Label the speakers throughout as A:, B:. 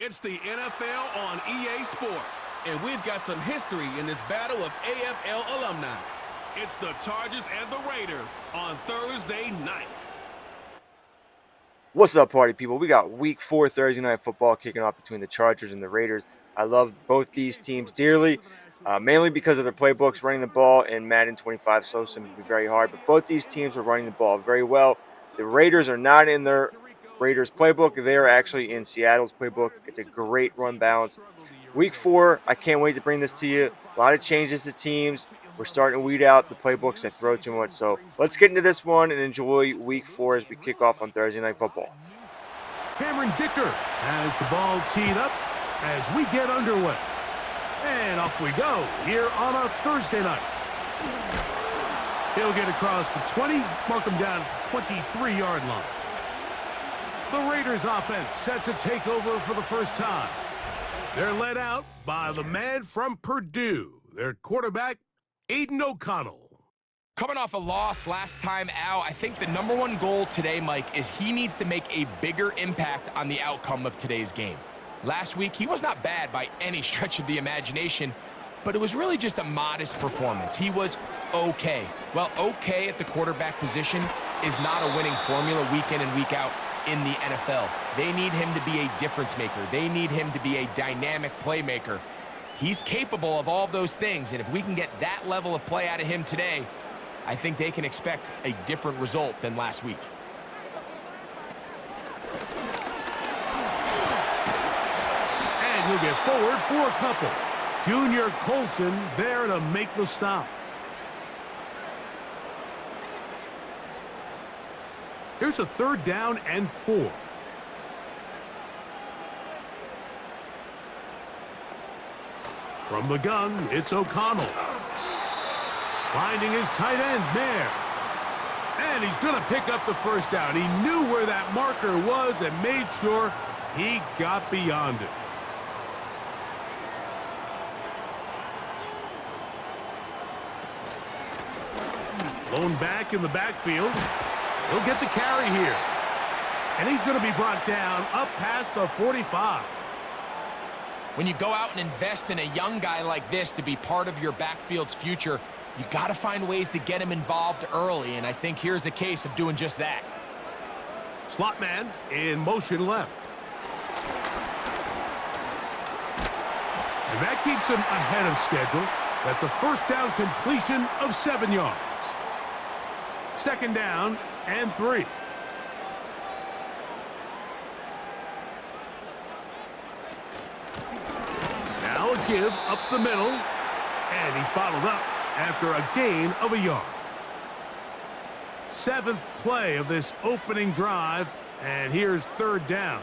A: It's the NFL on EA Sports.
B: And we've got some history in this battle of AFL alumni.
A: It's the Chargers and the Raiders on Thursday night.
C: What's up, party people? We got Week 4 Thursday Night Football kicking off between the Chargers and the Raiders. I love both these teams dearly, mainly because of their playbooks. Running the ball in Madden 25 so can be very hard, but both these teams are running the ball very well. The Raiders are not in their Raiders playbook. They are actually in Seattle's playbook. It's a great run balance. Week 4, I can't wait to bring this to you. A lot of changes to teams. We're starting to weed out the playbooks that throw too much. So let's get into this one and enjoy Week 4 as we kick off on Thursday Night Football.
D: Cameron Dicker has the ball teed up as we get underway. And off we go here on a Thursday night. He'll get across the 20, mark him down at the 23-yard line. The Raiders offense set to take over for the first time. They're led out by the man from Purdue, their quarterback, Aiden O'Connell.
E: Coming off a loss last time out, I think the number one goal today, Mike, is he needs to make a bigger impact on the outcome of today's game. Last week, he was not bad by any stretch of the imagination, but it was really just a modest performance. He was okay. Well, okay at the quarterback position is not a winning formula week in and week out in the NFL. They need him to be a difference maker. They need him to be a dynamic playmaker. He's capable of all those things, and if we can get that level of play out of him today, I think they can expect a different result than last week.
D: And he'll get forward for a couple. Junior Colson there to make the stop. Here's a 3rd down and 4. From the gun, it's O'Connell. Finding his tight end, Mayer. And he's going to pick up the first down. He knew where that marker was and made sure he got beyond it. Blown back in the backfield. He'll get the carry here. And he's going to be brought down up past the 45.
E: When you go out and invest in a young guy like this to be part of your backfield's future, you got to find ways to get him involved early, and I think here's a case of doing just that.
D: Slot man in motion left. And that keeps him ahead of schedule. That's a first down completion of 7 yards. 2nd down and 3. Now a give up the middle, and he's bottled up after a gain of a yard. 7th play of this opening drive, and here's 3rd down.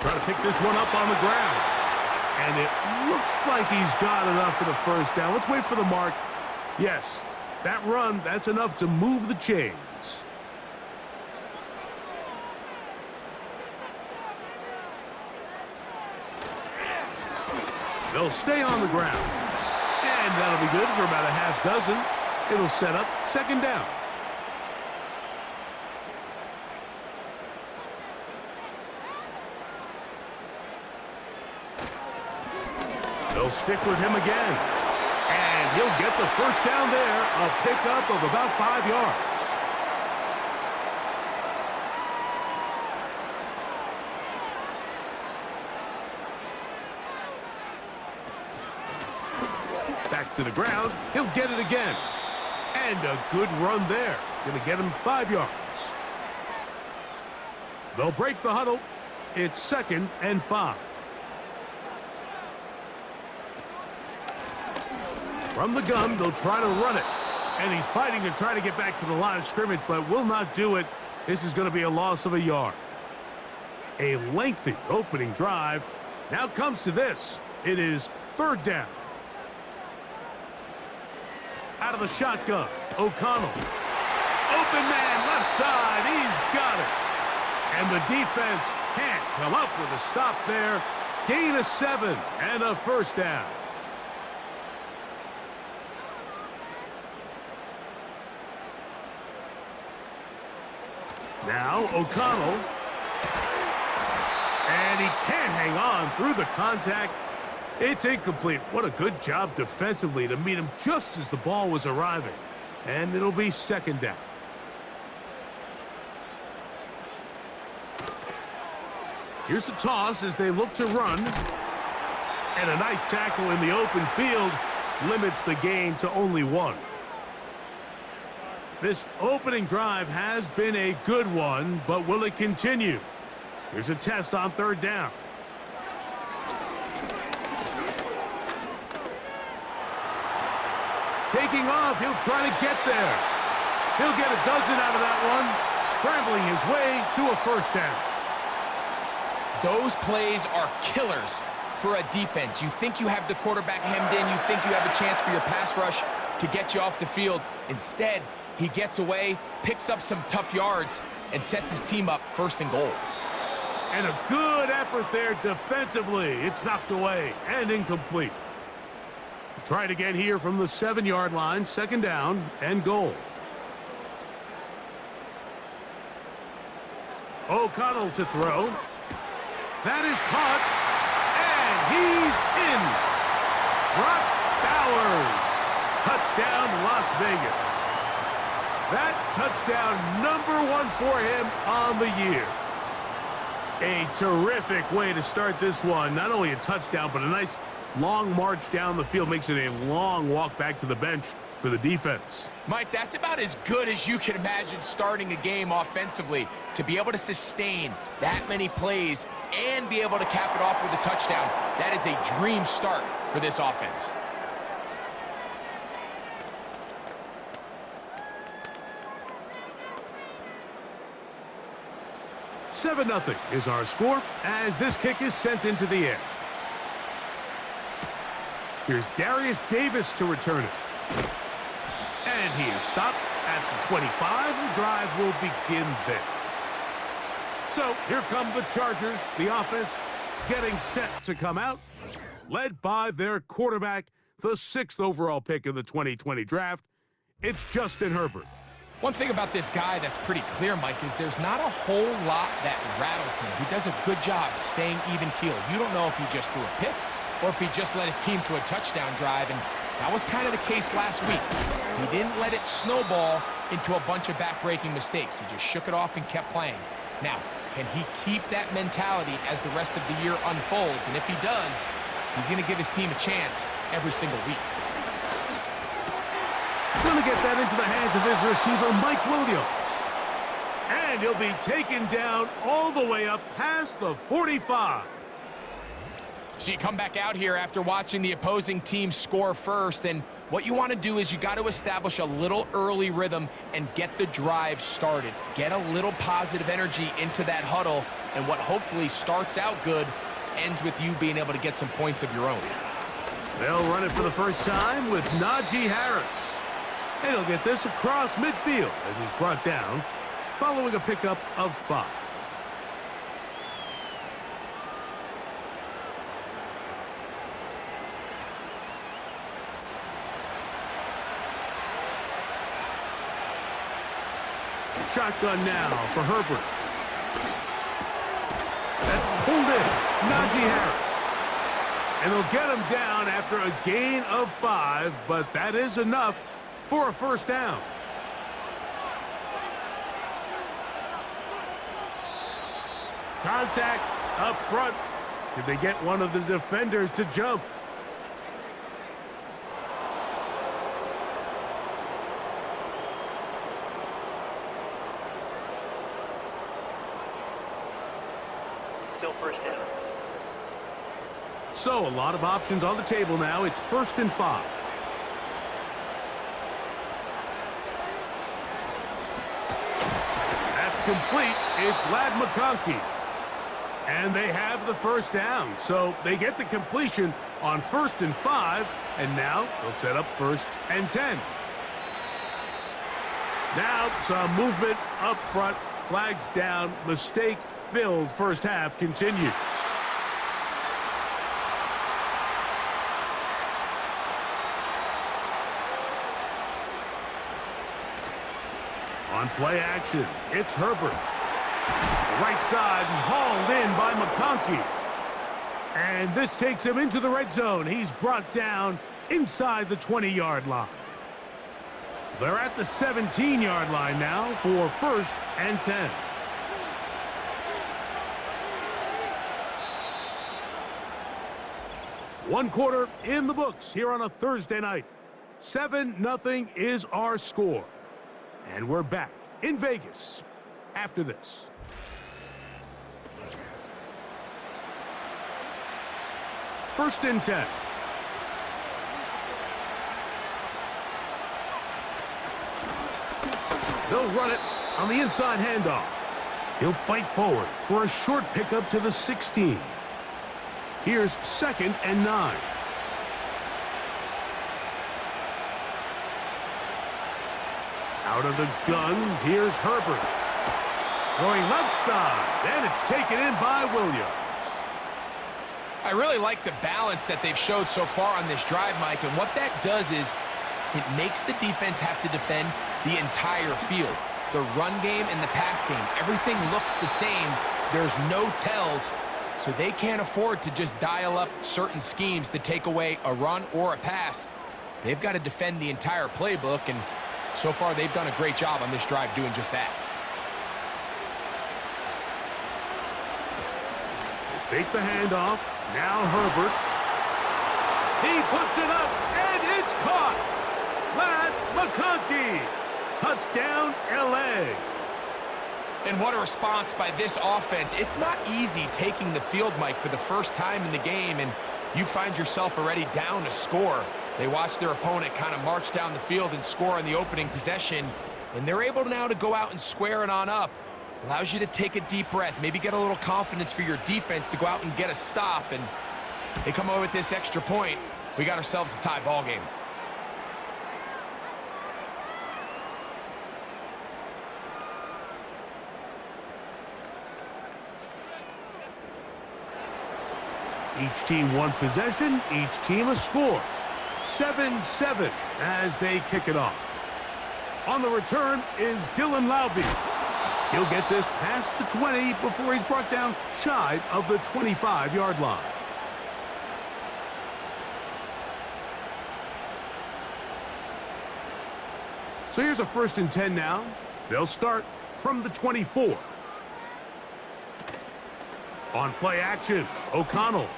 D: Try to pick this one up on the ground, and it looks like he's got enough for the first down. Let's wait for the mark. Yes, that run, that's enough to move the chains. They'll stay on the ground. And that'll be good for about a half dozen. It'll set up 2nd down. They'll stick with him again. And he'll get the first down there, a pickup of about 5 yards. Back to the ground, he'll get it again. And a good run there. Gonna get him 5 yards. They'll break the huddle. It's 2nd and 5. From the gun, they'll try to run it. And he's fighting to try to get back to the line of scrimmage, but will not do it. This is going to be a loss of a yard. A lengthy opening drive. Now comes to this. It is 3rd down. Out of the shotgun, O'Connell. Open man, left side. He's got it. And the defense can't come up with a stop there. Gain of 7 and a first down. Now O'Connell through the contact. It's incomplete. What a good job defensively to meet him just as the ball was arriving. And it'll be second down. Here's a toss as they look to run. And a nice tackle in the open field limits the gain to only 1. This opening drive has been a good one, but will it continue? Here's a test on third down. Taking off, he'll try to get there. He'll get a dozen out of that one, scrambling his way to a first down.
E: Those plays are killers for a defense. You think you have the quarterback hemmed in. You think you have a chance for your pass rush to get you off the field. Instead, he gets away, picks up some tough yards, and sets his team up first and goal.
D: And a good effort there defensively. It's knocked away and incomplete. Try it again here from the 7-yard line, second down and goal. O'Connell to throw. That is caught, and he's in. Brock Bowers. Touchdown, Las Vegas. That touchdown number 1 for him on the year. A terrific way to start this one. Not only a touchdown, but a nice long march down the field. Makes it a long walk back to the bench for the defense.
E: Mike, that's about as good as you can imagine starting a game offensively. To be able to sustain that many plays and be able to cap it off with a touchdown, that is a dream start for this offense.
D: $7-0 is our score as this kick is sent into the air. Here's Darius Davis to return it. And he is stopped at the 25. The drive will begin there. So here come the Chargers, the offense getting set to come out, led by their quarterback, the 6th overall pick of the 2020 draft. It's Justin Herbert.
E: One thing about this guy that's pretty clear, Mike, is there's not a whole lot that rattles him. He does a good job staying even-keeled. You don't know if he just threw a pick or if he just led his team to a touchdown drive, and that was kind of the case last week. He didn't let it snowball into a bunch of back-breaking mistakes. He just shook it off and kept playing. Now, can he keep that mentality as the rest of the year unfolds? And if he does, he's going to give his team a chance every single week.
D: Going to get that into the hands of his receiver, Mike Williams. And he'll be taken down all the way up past the 45.
E: So you come back out here after watching the opposing team score first, and what you want to do is you got to establish a little early rhythm and get the drive started. Get a little positive energy into that huddle, and what hopefully starts out good ends with you being able to get some points of your own.
D: They'll run it for the first time with Najee Harris. And he'll get this across midfield as he's brought down following a pickup of 5. Shotgun now for Herbert. That's pulled in. Najee Harris. And they'll get him down after a gain of 5, but that is enough for a first down. Contact up front. Did they get one of the defenders to jump?
F: Still first down.
D: So a lot of options on the table now. It's 1st and 5. Complete. It's Ladd McConkey. And they have the first down. So they get the completion on 1st and 5. And now they'll set up 1st and 10. Now some movement up front. Flags down. Mistake-filled first half continues. On play action, it's Herbert. Right side and hauled in by McConkey. And this takes him into the red zone. He's brought down inside the 20-yard line. They're at the 17-yard line now for 1st and 10. One quarter in the books here on a Thursday night. 7-0 is our score. And we're back in Vegas after this. First and 10. They'll run it on the inside handoff. He'll fight forward for a short pickup to the 16. Here's 2nd and 9. Out of the gun, here's Herbert. Throwing left side, and it's taken in by Williams.
E: I really like the balance that they've showed so far on this drive, Mike, and what that does is it makes the defense have to defend the entire field. The run game and the pass game, everything looks the same. There's no tells, so they can't afford to just dial up certain schemes to take away a run or a pass. They've got to defend the entire playbook, and so far they've done a great job on this drive doing just that.
D: They fake the handoff. Now Herbert. He puts it up, and it's caught. Matt McConkey. Touchdown, L.A.
E: And what a response by this offense. It's not easy taking the field, Mike, for the first time in the game, and you find yourself already down a score. They watch their opponent kind of march down the field and score on the opening possession, and they're able now to go out and square it on up. Allows you to take a deep breath, maybe get a little confidence for your defense to go out and get a stop, and they come over with this extra point. We got ourselves a tie ball game.
D: Each team one possession, each team a score. 7-7 as they kick it off. On the return is Dylan Laube. He'll get this past the 20 before he's brought down shy of the 25-yard line. So here's a 1st and 10 now. They'll start from the 24. On play action, O'Connell.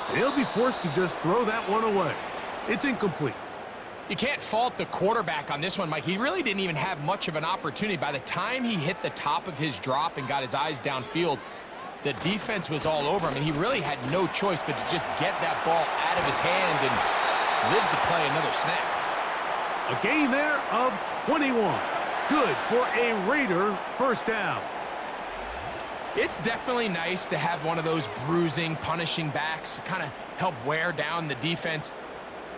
D: And he'll be forced to just throw that one away. It's incomplete.
E: You can't fault the quarterback on this one, Mike. He really didn't even have much of an opportunity. By the time he hit the top of his drop and got his eyes downfield, the defense was all over him, and he really had no choice but to just get that ball out of his hand and live to play another snap.
D: A gain there of 21. Good for a Raider first down.
E: It's definitely nice to have one of those bruising, punishing backs kind of help wear down the defense.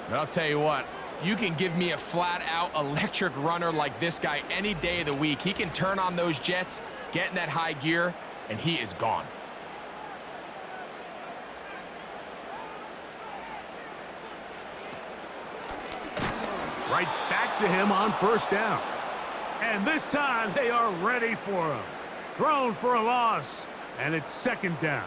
E: But I'll tell you what, you can give me a flat-out electric runner like this guy any day of the week. He can turn on those jets, get in that high gear, and he is gone.
D: Right back to him on first down. And this time they are ready for him. Thrown for a loss, and it's 2nd down.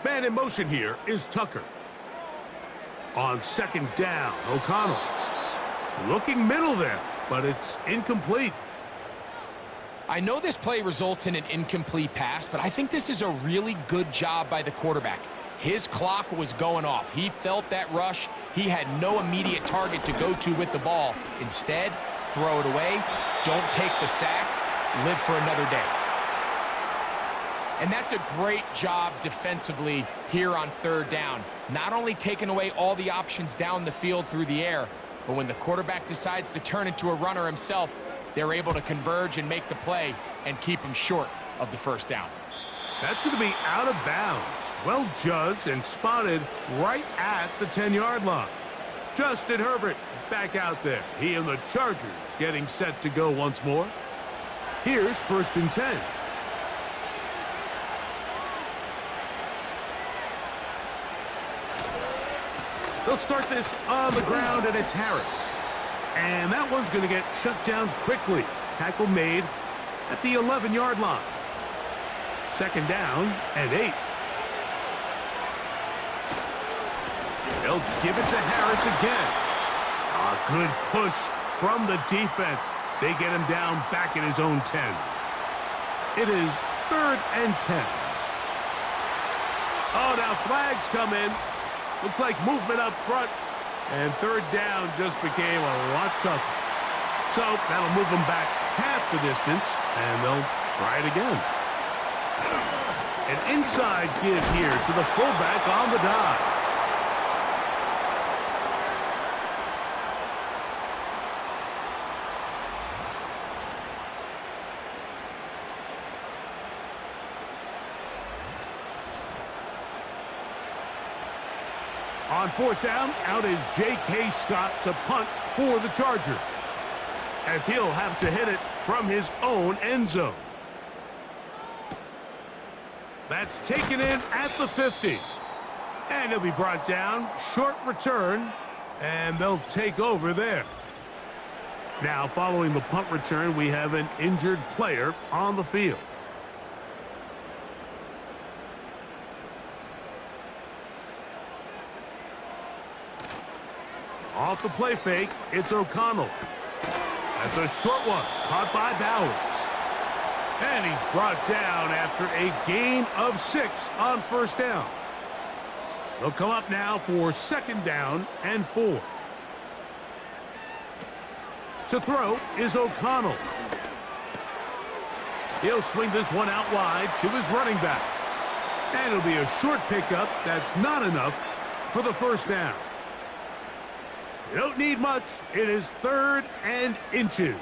D: Man in motion here is Tucker. On 2nd down, O'Connell. Looking middle there, but it's incomplete.
E: I know this play results in an incomplete pass, but I think this is a really good job by the quarterback. His clock was going off. He felt that rush. He had no immediate target to go to with the ball. Instead, throw it away. Don't take the sack. Live for another day. And that's a great job defensively here on 3rd down. Not only taking away all the options down the field through the air, but when the quarterback decides to turn into a runner himself, they're able to converge and make the play and keep him short of the 1st down.
D: That's going to be out of bounds. Well judged and spotted right at the 10-yard line. Justin Herbert back out there. He and the Chargers getting set to go once more. Here's 1st and 10. They'll start this on the ground, and it's Harris. And that one's going to get shut down quickly. Tackle made at the 11-yard line. Second down and 8. They'll give it to Harris again. A good push from the defense. They get him down back at his own 10. It is 3rd and 10. Oh, now flags come in. Looks like movement up front. And 3rd down just became a lot tougher. So that'll move them back half the distance, and they'll try it again. An inside give here to the fullback on the dive. On 4th down, out is J.K. Scott to punt for the Chargers, as he'll have to hit it from his own end zone. That's taken in at the 50. And he'll be brought down. Short return, and they'll take over there. Now, following the punt return, we have an injured player on the field. Off the play fake, it's O'Connell. That's a short one, caught by Bowers. And he's brought down after a gain of 6 on 1st down. They'll come up now for 2nd down and 4. To throw is O'Connell. He'll swing this one out wide to his running back. And it'll be a short pickup that's not enough for the 1st down. You don't need much. It is 3rd and inches.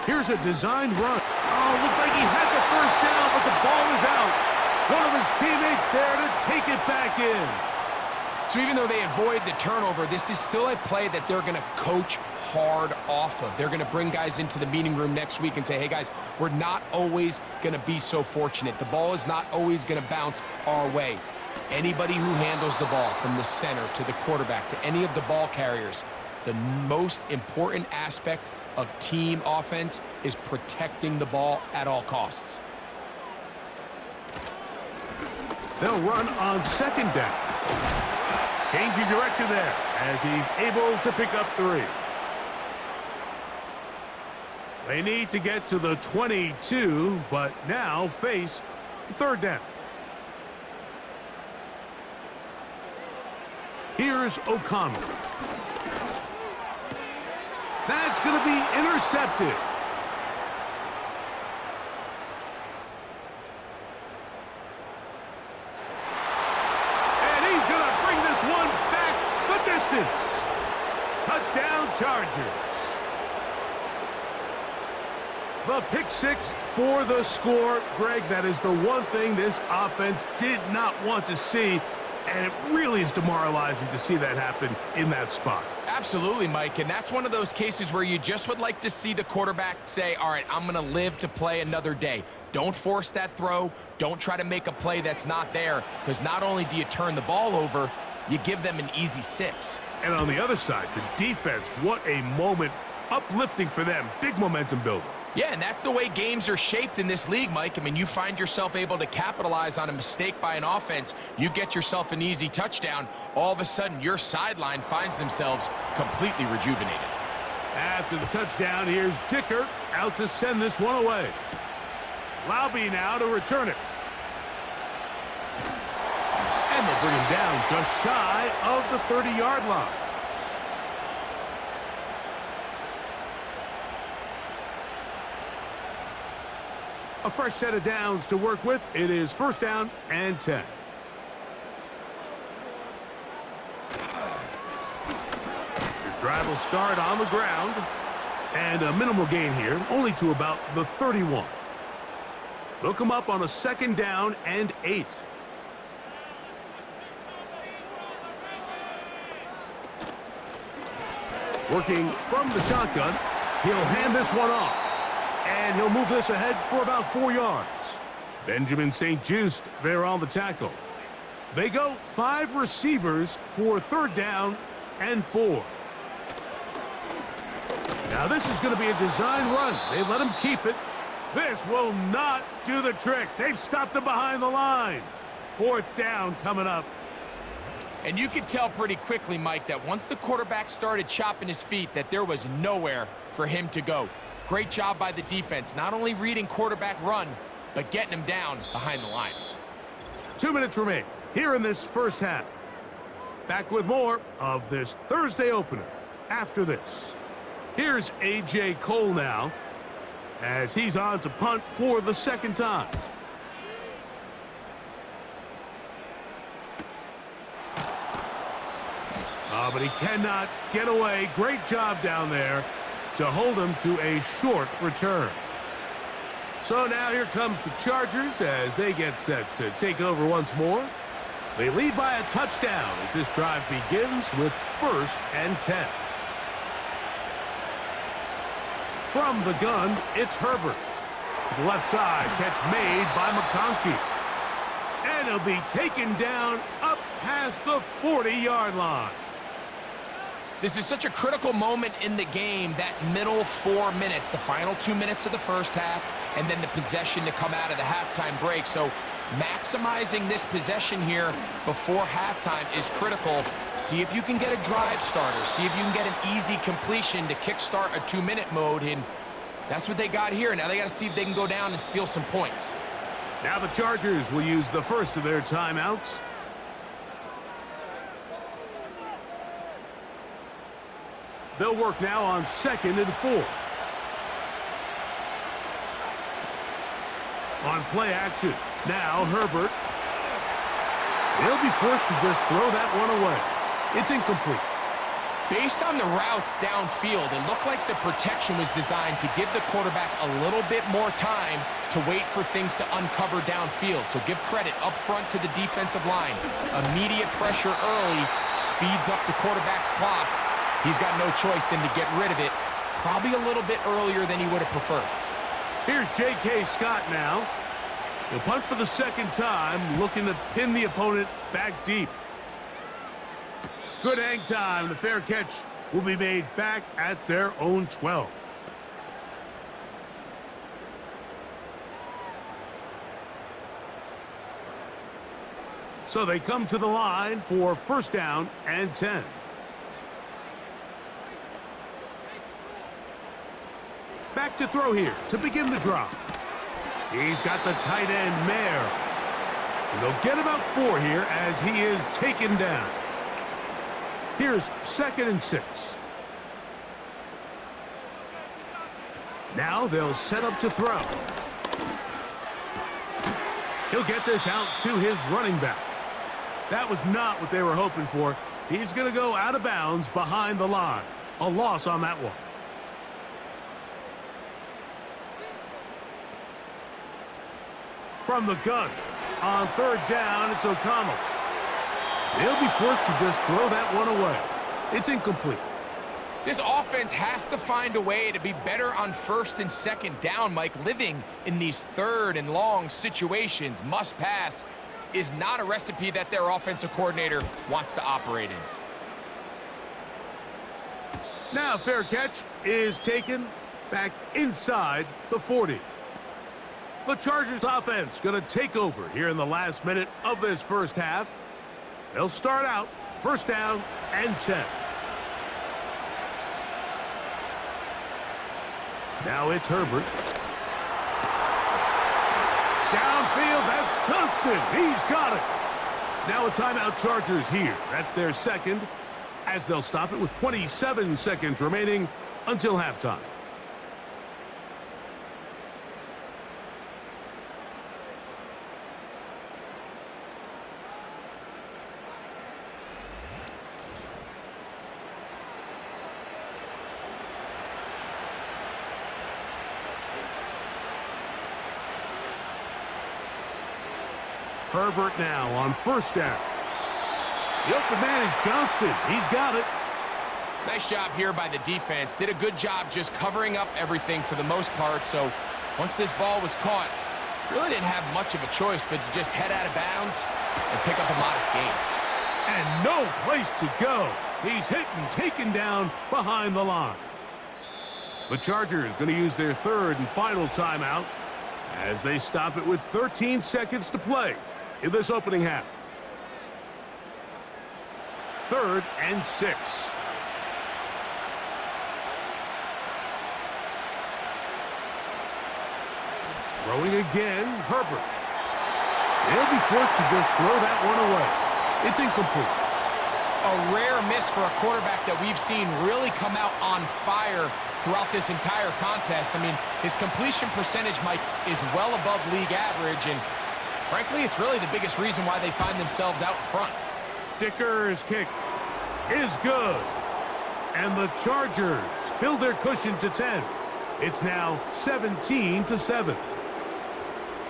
D: Here's a designed run. Oh, looked like he had the 1st down, but the ball is out. One of his teammates there to take it back in.
E: So even though they avoid the turnover, this is still a play that they're going to coach hard off of. They're going to bring guys into the meeting room next week and say, hey, guys, we're not always going to be so fortunate. The ball is not always going to bounce our way. Anybody who handles the ball from the center to the quarterback to any of the ball carriers, the most important aspect of team offense is protecting the ball at all costs.
D: They'll run on 2nd down. Changing direction there as he's able to pick up 3. They need to get to the 22, but now face 3rd down. Here's O'Connell. That's going to be intercepted. And he's going to bring this one back the distance. Touchdown Chargers. The pick 6 for the score. Greg, that is the one thing this offense did not want to see, and it really is demoralizing to see that happen in that spot.
E: Absolutely, Mike, and that's one of those cases where you just would like to see the quarterback say, all right, I'm going to live to play another day. Don't force that throw. Don't try to make a play that's not there, because not only do you turn the ball over, you give them an easy 6.
D: And on the other side, the defense, what a moment. Uplifting for them. Big momentum builder.
E: Yeah, and that's the way games are shaped in this league, Mike. I mean, you find yourself able to capitalize on a mistake by an offense. You get yourself an easy touchdown. All of a sudden, your sideline finds themselves completely rejuvenated.
D: After the touchdown, here's Dicker out to send this one away. Lobby now to return it. And they'll bring him down just shy of the 30-yard line. A fresh set of downs to work with. It is 1st down and 10. This drive will start on the ground. And a minimal gain here, only to about the 31. They'll come up on a 2nd down and 8. Working from the shotgun, he'll hand this one off. And he'll move this ahead for about 4 yards. Benjamin St. Just there on the tackle. They go 5 receivers for 3rd down and 4. Now this is going to be a design run. They let him keep it. This will not do the trick. They've stopped him behind the line. 4th down coming up.
E: And you could tell pretty quickly, Mike, that once the quarterback started chopping his feet, that there was nowhere for him to go. Great job by the defense, not only reading quarterback run, but getting him down behind the line.
D: 2 minutes remain here in this first half. Back with more of this Thursday opener after this. Here's A.J. Cole now as he's on to punt for the 2nd time. But he cannot get away. Great job down there to hold him to a short return. So now here comes the Chargers as they get set to take over once more. They lead by a touchdown as this drive begins with 1st and 10. From the gun, it's Herbert. To the left side, catch made by McConkey. And he'll be taken down up past the 40-yard line.
E: This is such a critical moment in the game, that middle 4 minutes, the final 2 minutes of the first half, and then the possession to come out of the halftime break. So maximizing this possession here before halftime is critical. See if you can get a drive starter. See if you can get an easy completion to kickstart a 2-minute mode, and that's what they got here. Now they got to see if they can go down and steal some points.
D: Now the Chargers will use the first of their timeouts. They'll work now on 2nd and 4. On play action, now Herbert. He'll be forced to just throw that one away. It's incomplete.
E: Based on the routes downfield, it looked like the protection was designed to give the quarterback a little bit more time to wait for things to uncover downfield. So give credit up front to the defensive line. Immediate pressure early speeds up the quarterback's clock. He's got no choice than to get rid of it, probably a little bit earlier than he would have preferred.
D: Here's J.K. Scott now. He'll punt for the 2nd time, looking to pin the opponent back deep. Good hang time. The fair catch will be made back at their own 12. So they come to the line for 1st down and 10. Back to throw here to begin the drive. He's got the tight end, Mayer. And they'll get about 4 here as he is taken down. Here's 2nd and 6. Now they'll set up to throw. He'll get this out to his running back. That was not what they were hoping for. He's going to go out of bounds behind the line. A loss on that one. From the gun, on 3rd down, it's O'Connell. They'll be forced to just throw that one away. It's incomplete.
E: This offense has to find a way to be better on 1st and 2nd down, Mike. Living in these 3rd and long situations, must pass, is not a recipe that their offensive coordinator wants to operate in.
D: Now fair catch is taken back inside the 40. The Chargers offense going to take over here in the last minute of this first half. They'll start out 1st down and 10. Now it's Herbert. Downfield, that's Johnston. He's got it. Now a timeout Chargers here. That's their 2nd, as they'll stop it with 27 seconds remaining until halftime. Herbert now on 1st down. The open man is Johnston. He's got it.
E: Nice job here by the defense. Did a good job just covering up everything for the most part. So once this ball was caught, Really didn't have much of a choice but to just head out of bounds and pick up a modest gain.
D: And no place to go. He's hit and taken down behind the line. The Chargers going to use their third and final timeout as they stop it with 13 seconds to play in this opening half. 3rd and 6. Throwing again, Herbert. They'll be forced to just throw that one away. It's incomplete.
E: A rare miss for a quarterback that we've seen really come out on fire throughout this entire contest. I mean, his completion percentage, Mike, is well above league average, and frankly, it's really the biggest reason why they find themselves out in front.
D: Dicker's kick is good. And the Chargers build their cushion to 10. It's now 17-7.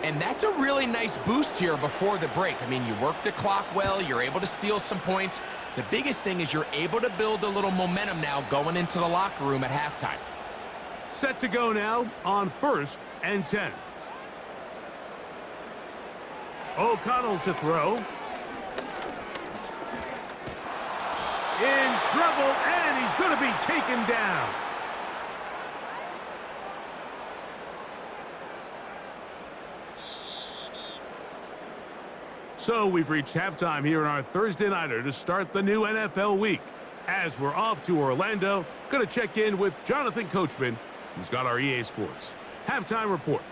E: And that's a really nice boost here before the break. I mean, you work the clock well, you're able to steal some points. The biggest thing is you're able to build a little momentum now going into the locker room at halftime.
D: Set to go now on 1st and 10. O'Connell to throw. In trouble, and he's going to be taken down. So we've reached halftime here in our Thursday Nighter to start the new NFL week. As we're off to Orlando, going to check in with Jonathan Coachman, who's got our EA Sports halftime report.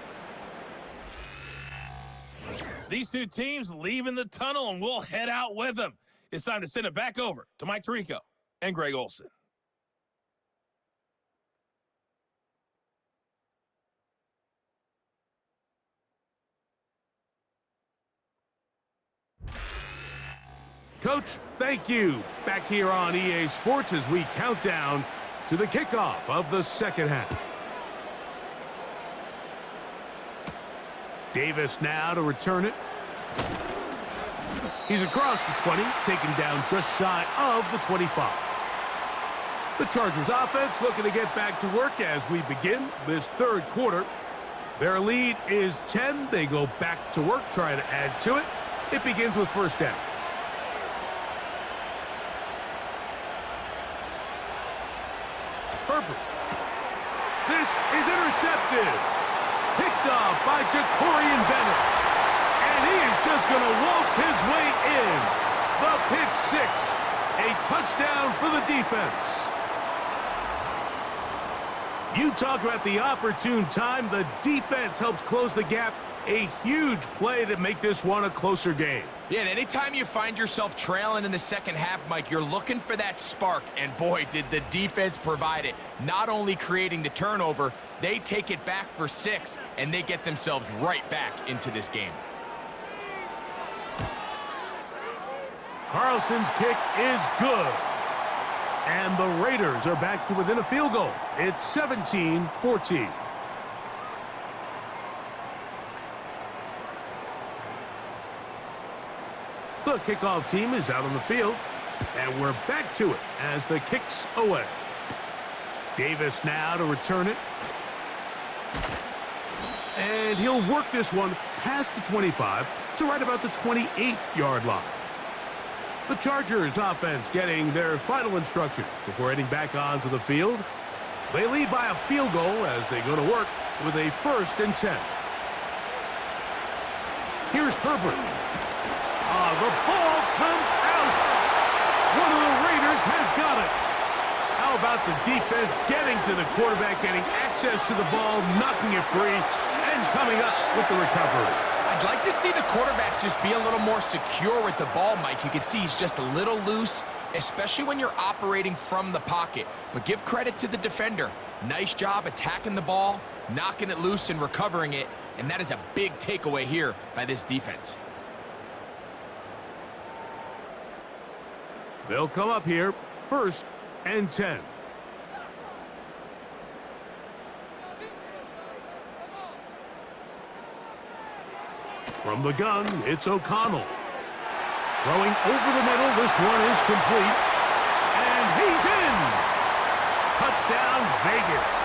A: These two teams leaving the tunnel, and we'll head out with them. It's time to send it back over to Mike Tirico and Greg Olson.
D: Coach, thank you. Back here on EA Sports as we count down to the kickoff of the second half. Davis now to return it. He's across the 20, taken down just shy of the 25. The Chargers offense looking to get back to work as we begin this third quarter. Their lead is 10. They go back to work, trying to add to it. It begins with first down. Herbert. This is intercepted. Picked off by Jacorian Bennett. And he is just going to waltz his way in. The pick six. A touchdown for the defense. You talk about the opportune time. The defense helps close the gap. A huge play to make this one a closer game.
E: Yeah, and anytime you find yourself trailing in the second half, Mike, you're looking for that spark. And boy, did the defense provide it. Not only creating the turnover, they take it back for 6, and they get themselves right back into this game.
D: Carlson's kick is good. And the Raiders are back to within a field goal. It's 17-14. The kickoff team is out on the field, and we're back to it as the kick's away. Davis now to return it. And he'll work this one past the 25 to right about the 28-yard line. The Chargers offense getting their final instructions before heading back onto the field. They lead by a field goal as they go to work with a 1st and 10. Here's Herbert. The ball comes out. One of the Raiders has got it. How about the defense getting to the quarterback, getting access to the ball, knocking it free, and coming up with the recovery.
E: I'd like to see the quarterback just be a little more secure with the ball, Mike. You can see he's just a little loose, especially when you're operating from the pocket. But give credit to the defender. Nice job attacking the ball, knocking it loose and recovering it, and that is a big takeaway here by this defense.
D: They'll come up here, 1st and 10. From the gun, it's O'Connell. Throwing over the middle, this one is complete. And he's in! Touchdown, Vegas.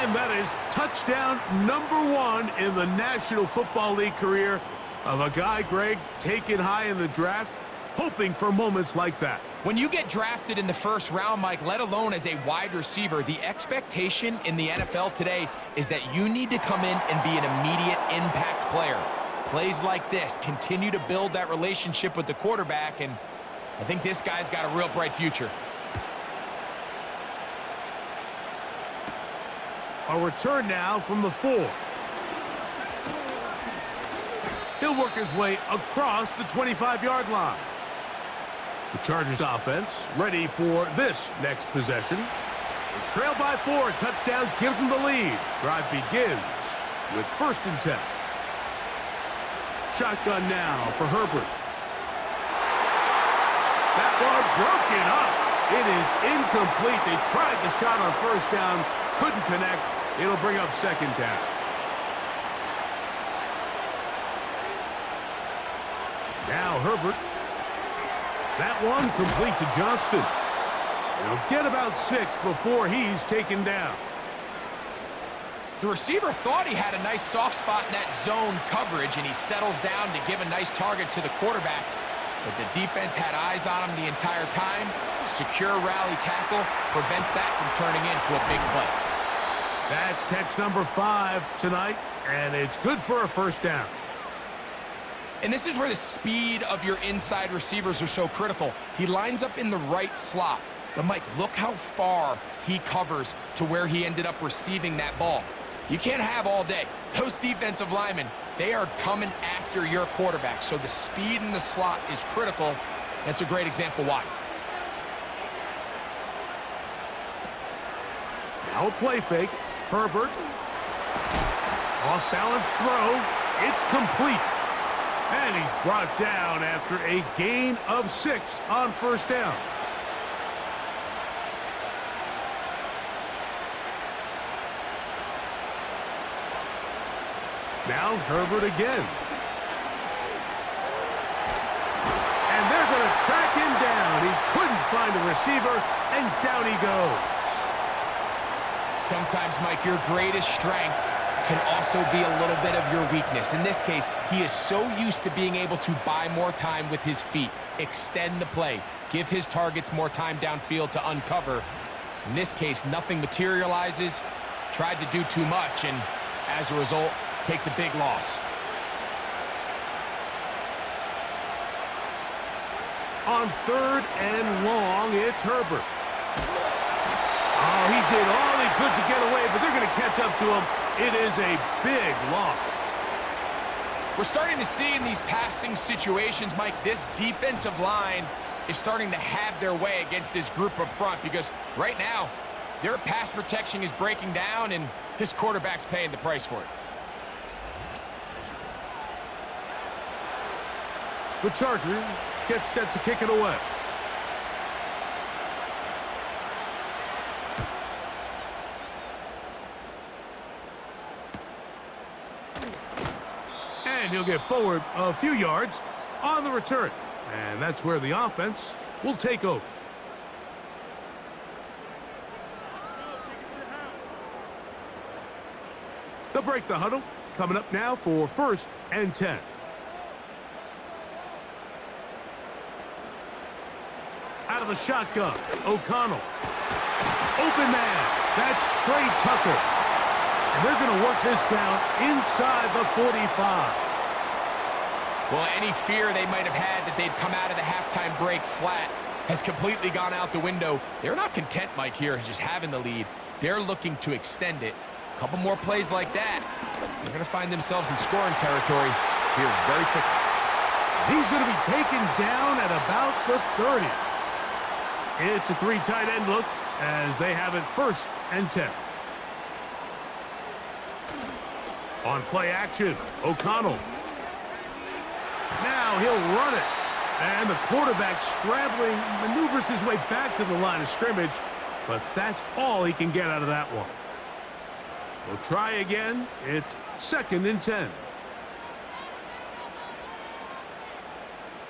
D: And that is touchdown number 1 in the National Football League career of a guy, Greg, taken high in the draft, hoping for moments like that.
E: When you get drafted in the first round, Mike, let alone as a wide receiver, the expectation in the NFL today is that you need to come in and be an immediate impact player. Plays like this continue to build that relationship with the quarterback, and I think this guy's got a real bright future.
D: A return now from the 4. He'll work his way across the 25-yard line. The Chargers offense ready for this next possession. They trail by 4. Touchdown gives them the lead. Drive begins with 1st and 10. Shotgun now for Herbert. That one broken up. It is incomplete. They tried the shot on 1st down. Couldn't connect. It'll bring up 2nd down. Now Herbert. That one complete to Johnston. He'll get about 6 before he's taken down.
E: The receiver thought he had a nice soft spot in that zone coverage, and he settles down to give a nice target to the quarterback. But the defense had eyes on him the entire time. Secure rally tackle prevents that from turning into a big play.
D: That's catch number 5 tonight, and it's good for a 1st down.
E: And this is where the speed of your inside receivers are so critical. He lines up in the right slot. But, Mike, look how far he covers to where he ended up receiving that ball. You can't have all day. Those defensive linemen, they are coming after your quarterback. So the speed in the slot is critical. That's a great example why.
D: Now a play fake. Herbert. Off-balance throw. It's complete. And he's brought down after a gain of 6 on 1st down. Now Herbert again. And they're going to track him down. He couldn't find a receiver, and down he goes.
E: Sometimes, Mike, your greatest strength can also be a little bit of your weakness. In this case, he is so used to being able to buy more time with his feet, extend the play, give his targets more time downfield to uncover. In this case, nothing materializes, tried to do too much, and as a result, takes a big loss.
D: On 3rd and long, it's Herbert. Oh, he did all he could to get away, but they're going to catch up to him. It is a big loss.
E: We're starting to see in these passing situations, Mike, this defensive line is starting to have their way against this group up front, because right now, their pass protection is breaking down, and his quarterback's paying the price for it.
D: The Chargers get set to kick it away. And he'll get forward a few yards on the return. And that's where the offense will take over. They'll break the huddle. Coming up now for 1st and 10. Out of the shotgun, O'Connell. Open man. That's Trey Tucker. And they're going to work this down inside the 45.
E: Well, any fear they might have had that they'd come out of the halftime break flat has completely gone out the window. They're not content, Mike, here, just having the lead. They're looking to extend it. A couple more plays like that, they're going to find themselves in scoring territory here very quickly.
D: He's going to be taken down at about the 30. It's a 3 tight end look as they have it 1st and 10. On play action, O'Connell. Now he'll run it. And the quarterback scrambling, maneuvers his way back to the line of scrimmage. But that's all he can get out of that one. We'll try again. It's 2nd and 10.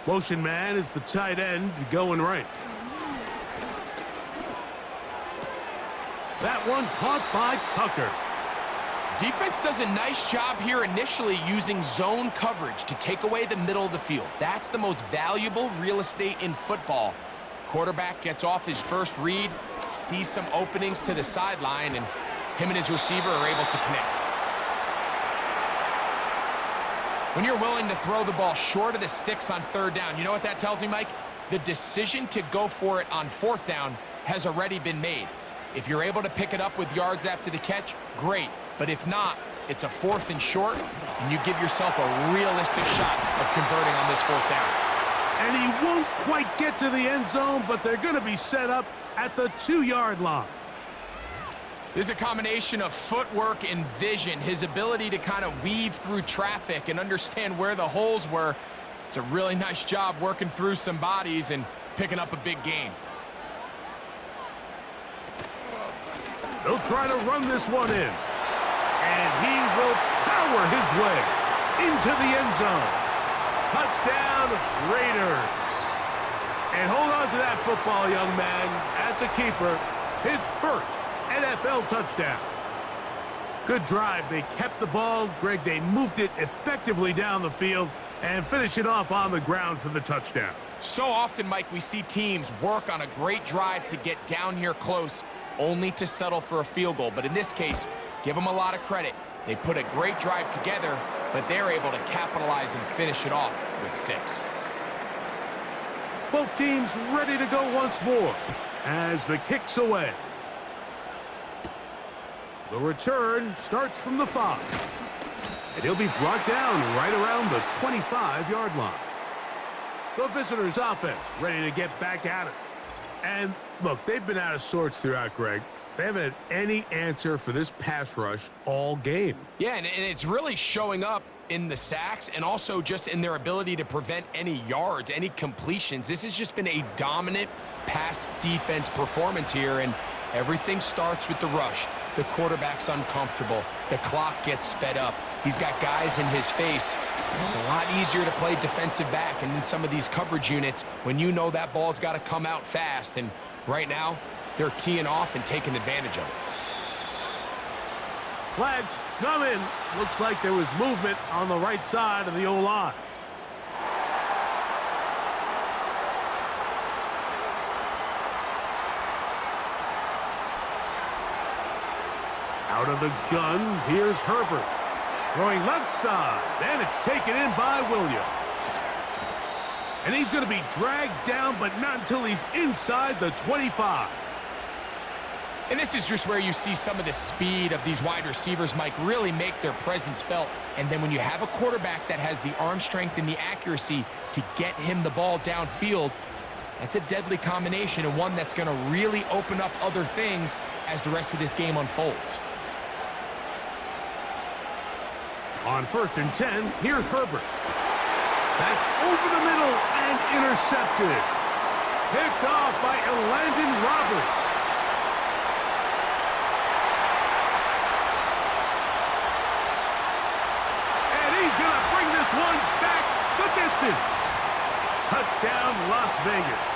D: Motion man is the tight end going right. That one caught by Tucker.
E: Defense does a nice job here initially using zone coverage to take away the middle of the field. That's the most valuable real estate in football. Quarterback gets off his first read, sees some openings to the sideline, and him and his receiver are able to connect. When you're willing to throw the ball short of the sticks on third down, you know what that tells me, Mike? The decision to go for it on fourth down has already been made. If you're able to pick it up with yards after the catch, great. But if not, it's a 4th and short, and you give yourself a realistic shot of converting on this 4th down.
D: And he won't quite get to the end zone, but they're going to be set up at the 2-yard line.
E: This is a combination of footwork and vision, his ability to kind of weave through traffic and understand where the holes were. It's a really nice job working through some bodies and picking up a big gain.
D: They'll try to run this one in. And he will power his way into the end zone. Touchdown, Raiders. And hold on to that football, young man. That's a keeper. His first NFL touchdown. Good drive. They kept the ball. Greg, they moved it effectively down the field and finish it off on the ground for the touchdown.
E: So often, Mike, we see teams work on a great drive to get down here close, only to settle for a field goal. But in this case, give them a lot of credit. They put a great drive together, but they're able to capitalize and finish it off with 6.
D: Both teams ready to go once more as the kick's away. The return starts from the 5. And he'll be brought down right around the 25-yard line. The visitors' offense ready to get back at it. And look, they've been out of sorts throughout, Greg. They haven't had any answer for this pass rush all game.
E: Yeah, and it's really showing up in the sacks and also just in their ability to prevent any yards, any completions. This has just been a dominant pass defense performance here, and everything starts with the rush. The quarterback's uncomfortable. The clock gets sped up. He's got guys in his face. It's a lot easier to play defensive back, and in some of these coverage units, when you know that ball's got to come out fast, and right now, they're teeing off and taking advantage of it.
D: Flags come in. Looks like there was movement on the right side of the O-line. Out of the gun, here's Herbert. Throwing left side, and it's taken in by Williams. And he's going to be dragged down, but not until he's inside the 25.
E: And this is just where you see some of the speed of these wide receivers, Mike, really make their presence felt. And then when you have a quarterback that has the arm strength and the accuracy to get him the ball downfield, that's a deadly combination and one that's going to really open up other things as the rest of this game unfolds.
D: On 1st and 10, here's Herbert. That's over the middle and intercepted. Picked off by Elandon Roberts. And he's going to bring this one back the distance. Touchdown, Las Vegas.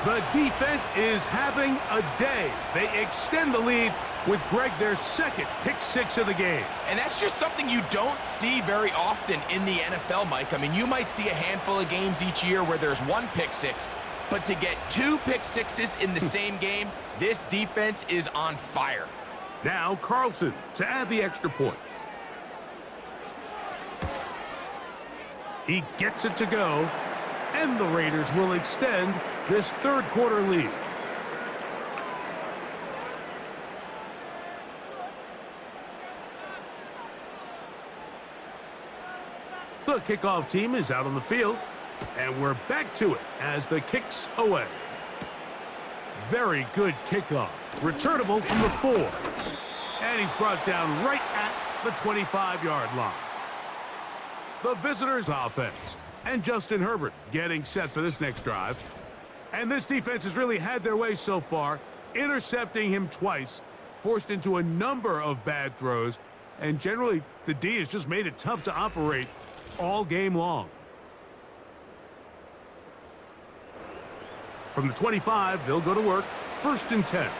D: The defense is having a day. They extend the lead with, Greg, their second pick-6 of the game.
E: And that's just something you don't see very often in the NFL, Mike. I mean, you might see a handful of games each year where there's 1 pick-6, but to get 2 pick-6s in the same game, this defense is on fire.
D: Now Carlson to add the extra point. He gets it to go, and the Raiders will extend this third-quarter lead. The kickoff team is out on the field, and we're back to it as the kick's away. Very good kickoff. Returnable from the 4. And he's brought down right at the 25-yard line. The visitors' offense and Justin Herbert getting set for this next drive. And this defense has really had their way so far, intercepting him twice, forced into a number of bad throws, and generally the D has just made it tough to operate all game long. From the 25, they'll go to work. 1st and 10.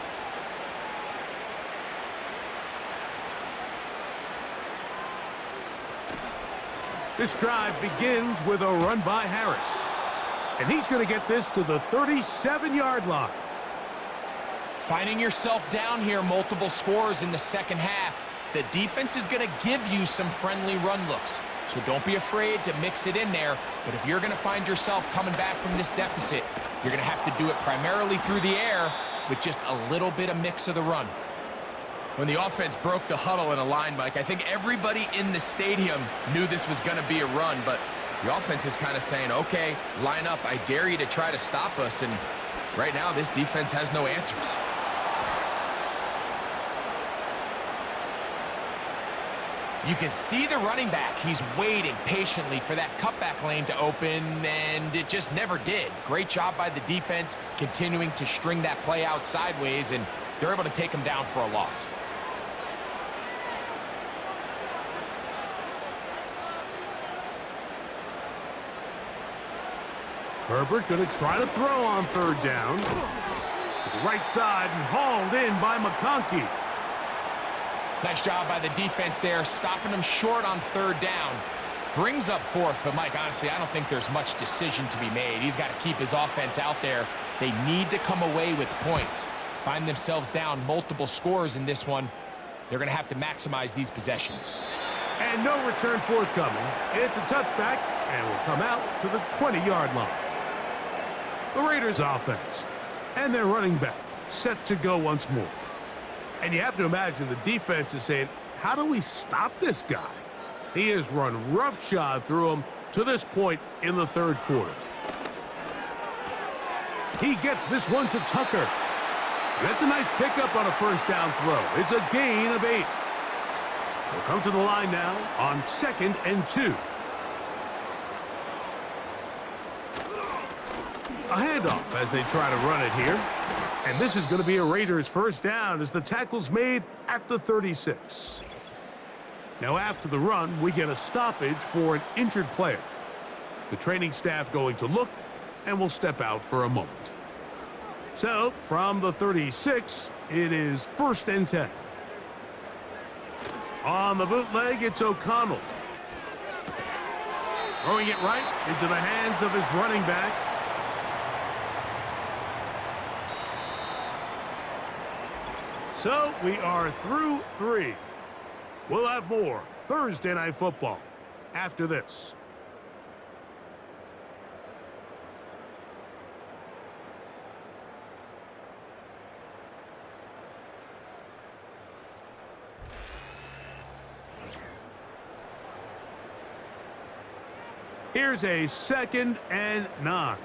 D: This drive begins with a run by Harris. And he's going to get this to the 37-yard line.
E: Finding yourself down here, multiple scores in the second half. The defense is going to give you some friendly run looks. So don't be afraid to mix it in there. But if you're going to find yourself coming back from this deficit, you're going to have to do it primarily through the air with just a little bit of mix of the run. When the offense broke the huddle in a line, Mike, I think everybody in the stadium knew this was going to be a run, but the offense is kind of saying, okay, line up, I dare you to try to stop us, and right now this defense has no answers. You can see the running back. He's waiting patiently for that cutback lane to open, and it just never did. Great job by the defense, continuing to string that play out sideways, and they're able to take him down for a loss.
D: Herbert going to try to throw on third down. To the right side and hauled in by McConkey.
E: Nice job by the defense there, stopping him short on third down. Brings up fourth, but Mike, honestly, I don't think there's much decision to be made. He's got to keep his offense out there. They need to come away with points. Find themselves down multiple scores in this one. They're going to have to maximize these possessions.
D: And no return forthcoming. It's a touchback, and will come out to the 20-yard line. The Raiders offense and their running back set to go once more. And you have to imagine the defense is saying, how do we stop this guy? He has run roughshod through him to this point in the third quarter. He gets this one to Tucker. That's a nice pickup on a first down throw. It's a gain of 8. He'll come to the line now on 2nd and 2. A handoff as they try to run it here. And this is going to be a Raiders first down as the tackle's made at the 36. Now after the run, we get a stoppage for an injured player. The training staff going to look and will step out for a moment. So from the 36, it is 1st and 10. On the bootleg, it's O'Connell. Throwing it right into the hands of his running back. So we are through 3. We'll have more Thursday Night Football after this. Here's a 2nd and 9.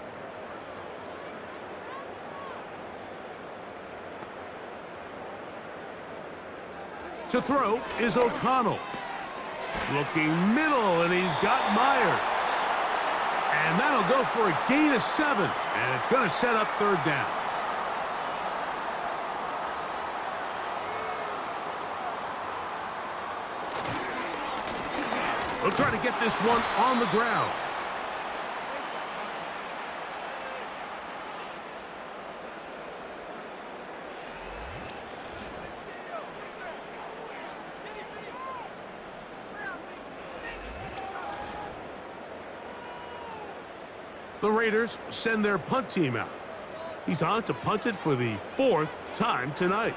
D: To throw is O'Connell. Looking middle, and he's got Myers. And that'll go for a gain of 7, and it's going to set up third down. We'll try to get this one on the ground. The Raiders send their punt team out. He's on to punt it for the 4th time tonight.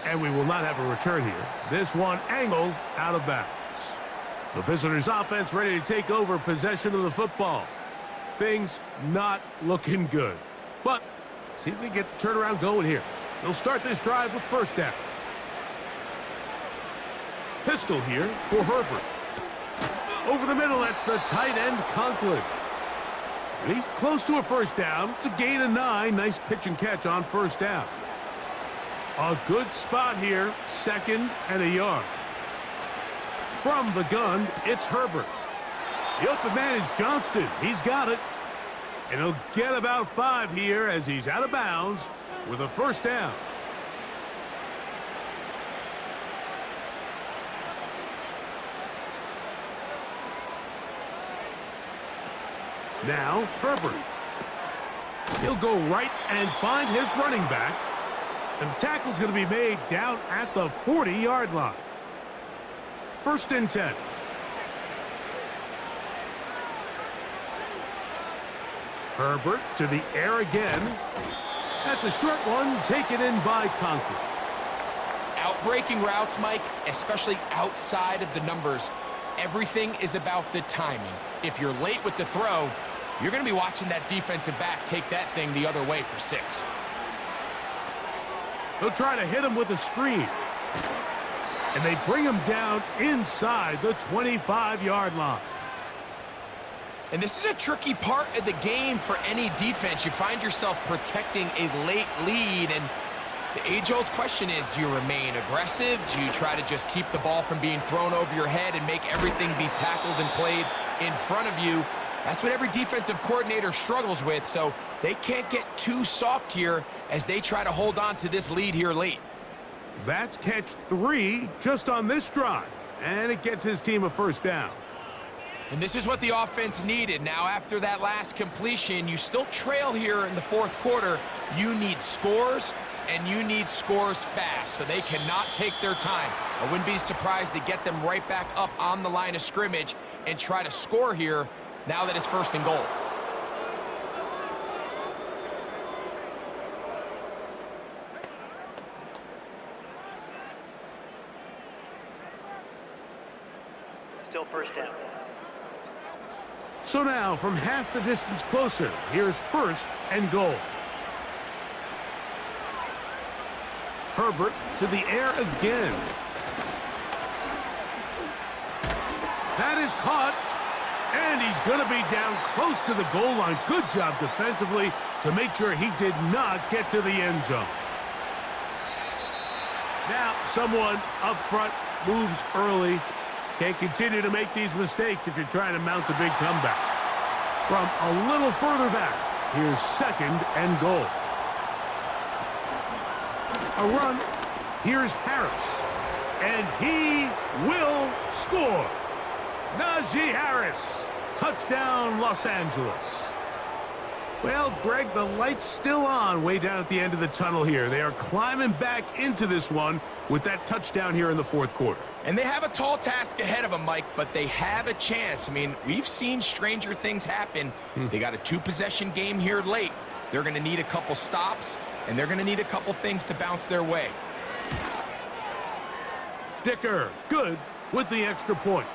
D: And we will not have a return here. This one angled out of bounds. The visitors' offense ready to take over possession of the football. Things not looking good. But see if they get the turnaround going here. They'll start this drive with first down. Pistol here for Herbert. Over the middle, that's the tight end, Conklin. And he's close to a first down. It's a gain of 9. Nice pitch and catch on first down. A good spot here, 2nd and a yard. From the gun, it's Herbert. The open man is Johnston. He's got it. And he'll get about 5 here as he's out of bounds with a first down. Now, Herbert. He'll go right and find his running back. And the tackle's going to be made down at the 40-yard line. First and 10. Herbert to the air again. That's a short one, taken in by Conklin.
E: Outbreaking routes, Mike, especially outside of the numbers, everything is about the timing. If you're late with the throw, you're going to be watching that defensive back take that thing the other way for 6.
D: They'll try to hit him with a screen. And they bring him down inside the 25-yard line.
E: And this is a tricky part of the game for any defense. You find yourself protecting a late lead, and the age-old question is, do you remain aggressive? Do you try to just keep the ball from being thrown over your head and make everything be tackled and played in front of you? That's what every defensive coordinator struggles with, so they can't get too soft here as they try to hold on to this lead here late.
D: That's catch 3 just on this drive, and it gets his team a first down.
E: And this is what the offense needed. Now, after that last completion, you still trail here in the fourth quarter. You need scores, and you need scores fast, so they cannot take their time. I wouldn't be surprised to get them right back up on the line of scrimmage and try to score here now that it's first and goal.
F: Still first down.
D: So now, from half the distance closer, here's first and goal. Herbert to the air again. That is caught, and he's going to be down close to the goal line. Good job defensively to make sure he did not get to the end zone. Now, someone up front moves early. Can't continue to make these mistakes if you're trying to mount a big comeback. From a little further back, here's second and goal. A run. Here's Harris. And he will score. Najee Harris. Touchdown, Los Angeles. Well, Greg, the light's still on way down at the end of the tunnel here. They are climbing back into this one with that touchdown here in the fourth quarter.
E: And they have a tall task ahead of them, Mike, but they have a chance. I mean, we've seen stranger things happen. They got a 2-possession game here late. They're going to need a couple stops, and they're going to need a couple things to bounce their way.
D: Dicker, good with the extra point.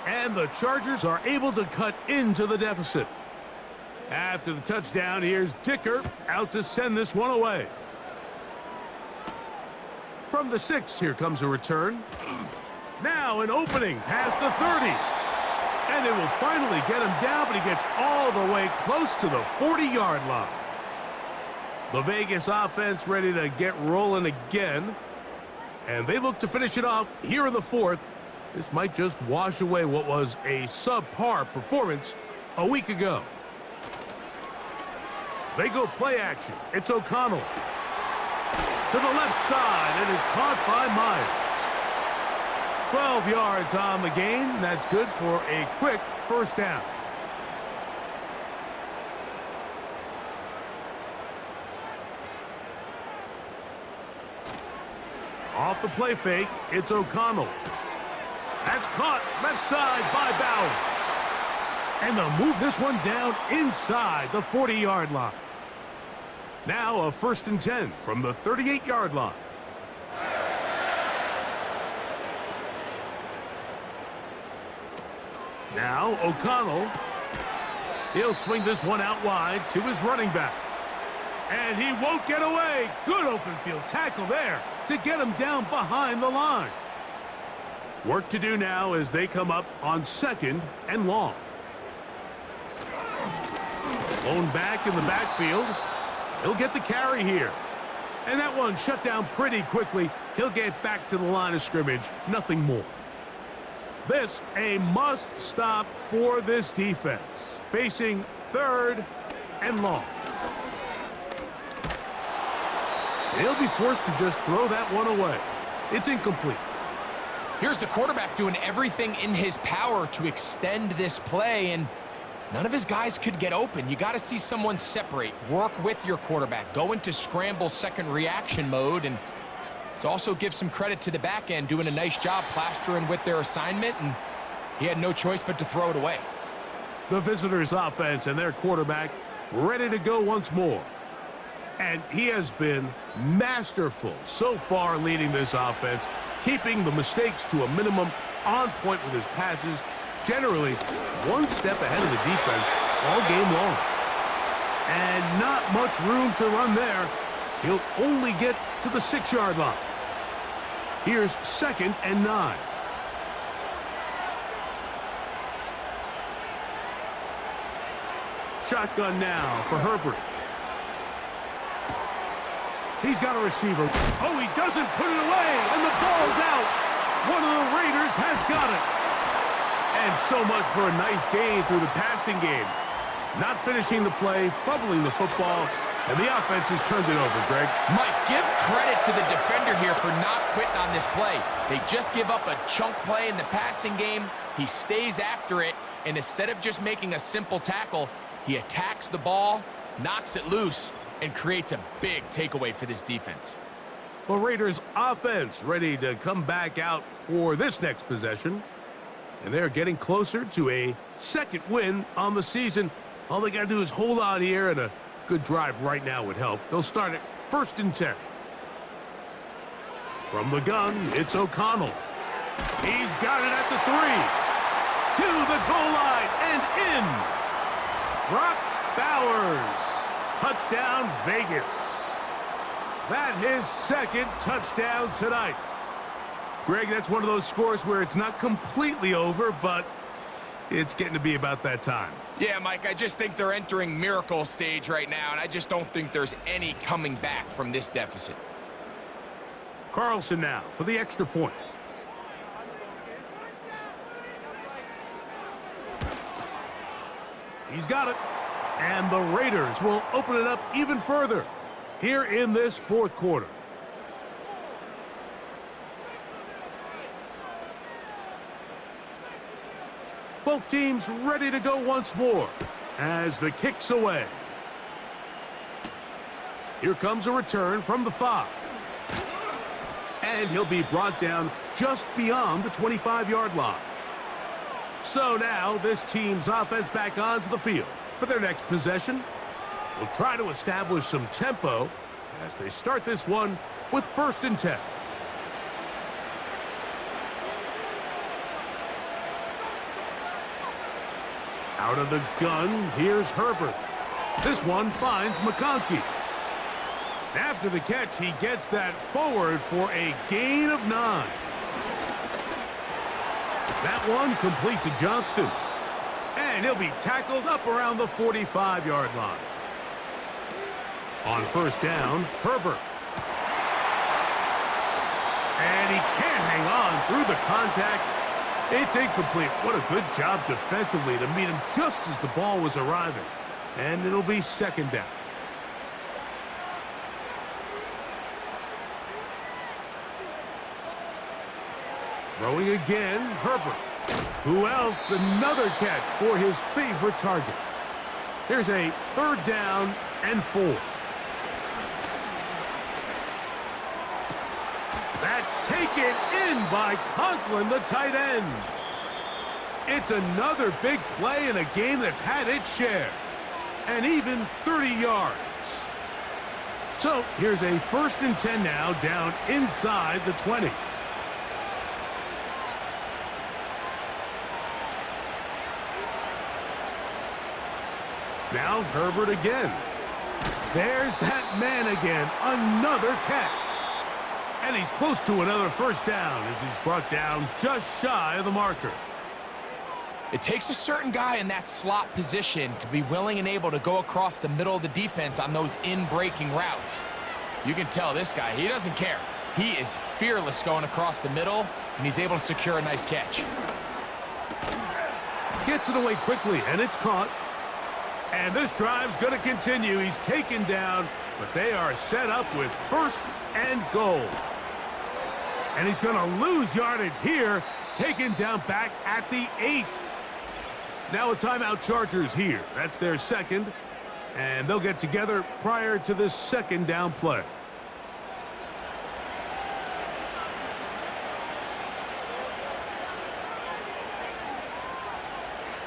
D: And the Chargers are able to cut into the deficit. After the touchdown, here's Dicker out to send this one away. From the 6, here comes a return. Now an opening past the 30. And it will finally get him down, but he gets all the way close to the 40-yard line. The Vegas offense ready to get rolling again. And they look to finish it off here in the fourth. This might just wash away what was a subpar performance a week ago. They go play action. It's O'Connell. To the left side, and is caught by Myers. 12 yards on the game. That's good for a quick first down. Off the play fake, it's O'Connell. That's caught left side by Bowers. And they'll move this one down inside the 40-yard line. Now a first and 10 from the 38-yard line. Now O'Connell. He'll swing this one out wide to his running back. And he won't get away. Good open field tackle there to get him down behind the line. Work to do now as they come up on second and long. Blown back in the backfield. He'll get the carry here. And that one shut down pretty quickly. He'll get back to the line of scrimmage. Nothing more. This a must stop for this defense. Facing third and long. He'll be forced to just throw that one away. It's incomplete.
E: Here's the quarterback doing everything in his power to extend this play, and none of his guys could get open. You got to see someone separate, work with your quarterback, go into scramble second reaction mode, and Let's also give some credit to the back end, doing a nice job plastering with their assignment, and he had no choice but to throw it away.
D: The visitors' offense and their quarterback ready to go once more. And he has been masterful so far leading this offense, keeping the mistakes to a minimum, on point with his passes, generally one step ahead of the defense all game long. And not much room to run there. He'll only get to the 6-yard line. Here's 2nd and 9. Shotgun now for Herbert. He's got a receiver. Oh, he doesn't put it away, and the ball's out. One of the Raiders has got it. And so much for a nice gain through the passing game. Not finishing the play, fumbling the football, and the offense has turned it over, Greg.
E: Mike, give credit to the defender here for not quitting on this play. They just give up a chunk play in the passing game. He stays after it, and instead of just making a simple tackle, he attacks the ball, knocks it loose, and creates a big takeaway for this defense.
D: Well, Raiders offense ready to come back out for this next possession. And they're getting closer to a 2nd win on the season. All they got to do is hold on here, and a good drive right now would help. They'll start at 1st and 10. From the gun, it's O'Connell. He's got it at the 3. To the goal line and in. Brock Bowers. Touchdown, Vegas. That his 2nd touchdown tonight. Greg, that's one of those scores where it's not completely over, but it's getting to be about that time.
E: Yeah, Mike, I just think they're entering miracle stage right now, and I just don't think there's any coming back from this deficit.
D: Carlson now for the extra point. He's got it. And the Raiders will open it up even further here in this 4th quarter. Both teams ready to go once more as the kick's away. Here comes a return from the 5. And he'll be brought down just beyond the 25-yard line. So now this team's offense back onto the field for their next possession. We'll try to establish some tempo as they start this one with 1st and 10. Out of the gun, here's Herbert. This one finds McConkey. After the catch, he gets that forward for a gain of 9. That one complete to Johnston. And he'll be tackled up around the 45-yard line. On 1st down, Herbert. And he can't hang on through the contact. It's incomplete. What a good job defensively to meet him just as the ball was arriving. And it'll be 2nd down. Throwing again, Herbert. Who else? Another catch for his favorite target. Here's a 3rd down and 4. That's taken in by Conklin, the tight end. It's another big play in a game that's had its share. And even 30 yards. So here's a 1st and 10 now down inside the 20. Now Herbert again. There's that man again. Another catch. And he's close to another 1st down as he's brought down just shy of the marker.
E: It takes a certain guy in that slot position to be willing and able to go across the middle of the defense on those in-breaking routes. You can tell this guy, he doesn't care. He is fearless going across the middle, and he's able to secure a nice catch.
D: Gets it away quickly, and it's caught. And this drive's going to continue. He's taken down, but they are set up with 1st and goal. And he's going to lose yardage here, taken down back at the 8. Now a timeout, Chargers here. That's their 2nd, and they'll get together prior to this 2nd down play.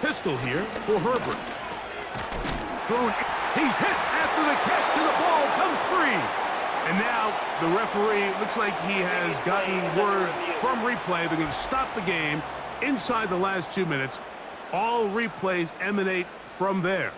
D: Pistol here for Herbert. Thrown. He's hit after the catch, and the ball comes free. And now the referee looks like he has gotten word from replay. They're going to stop the game inside the last 2 minutes. All replays emanate from there.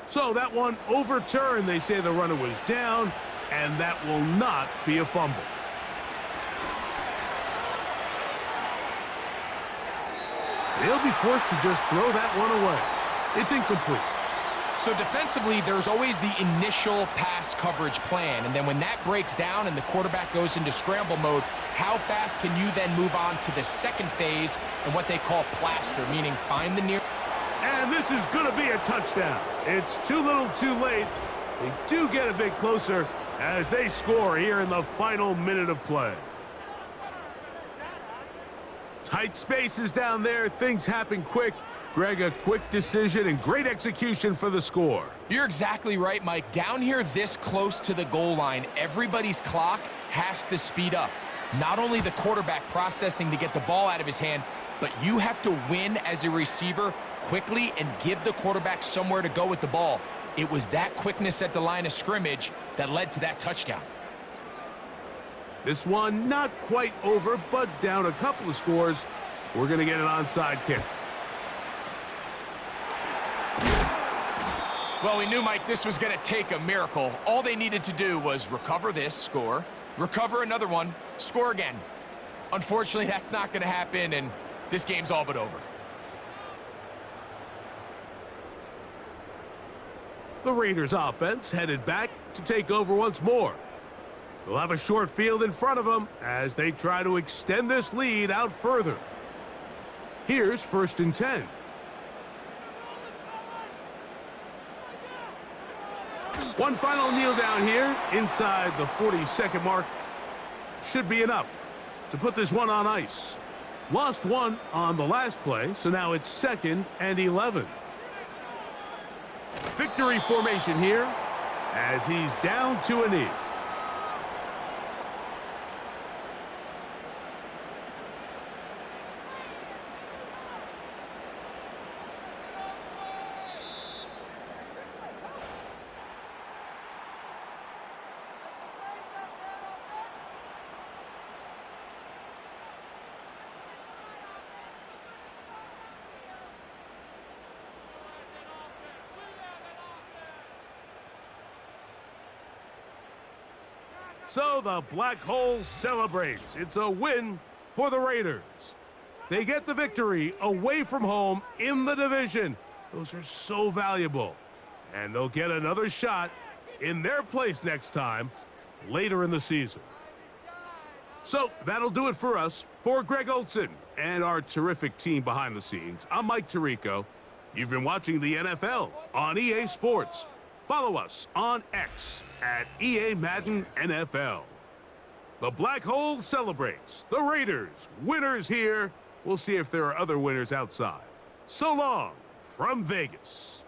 D: So that one overturned. They say the runner was down, and that will not be a fumble. They'll be forced to just throw that one away. It's incomplete.
E: So defensively, there's always the initial pass coverage plan, and then when that breaks down and the quarterback goes into scramble mode, how fast can you then move on to the second phase and what they call plaster, meaning find the near...
D: And this is going to be a touchdown. It's too little too late. They do get a bit closer as they score here in the final minute of play. Tight spaces down there. Things happen quick. Greg, a quick decision and great execution for the score.
E: You're exactly right, Mike. Down here this close to the goal line, everybody's clock has to speed up. Not only the quarterback processing to get the ball out of his hand, but you have to win as a receiver quickly and give the quarterback somewhere to go with the ball. It was that quickness at the line of scrimmage that led to that touchdown.
D: This one not quite over, but down a couple of scores. We're going to get an onside kick.
E: Well, we knew, Mike, this was going to take a miracle. All they needed to do was recover this, score, recover another one, score again. Unfortunately, that's not going to happen, and this game's all but over.
D: The Raiders offense headed back to take over once more. They'll have a short field in front of them as they try to extend this lead out further. Here's 1st and 10. One final kneel down here inside the 40-second mark. Should be enough to put this one on ice. Lost one on the last play, so now it's 2nd and 11. Victory formation here as he's down to a knee. So the Black Hole celebrates. It's a win for the Raiders. They get the victory away from home in the division. Those are so valuable. And they'll get another shot in their place next time later in the season. So that'll do it for us. For Greg Olson and our terrific team behind the scenes, I'm Mike Tirico. You've been watching the NFL on EA Sports. Follow us on X at EA Madden NFL. The Black Hole celebrates. The Raiders, winners here. We'll see if there are other winners outside. So long from Vegas.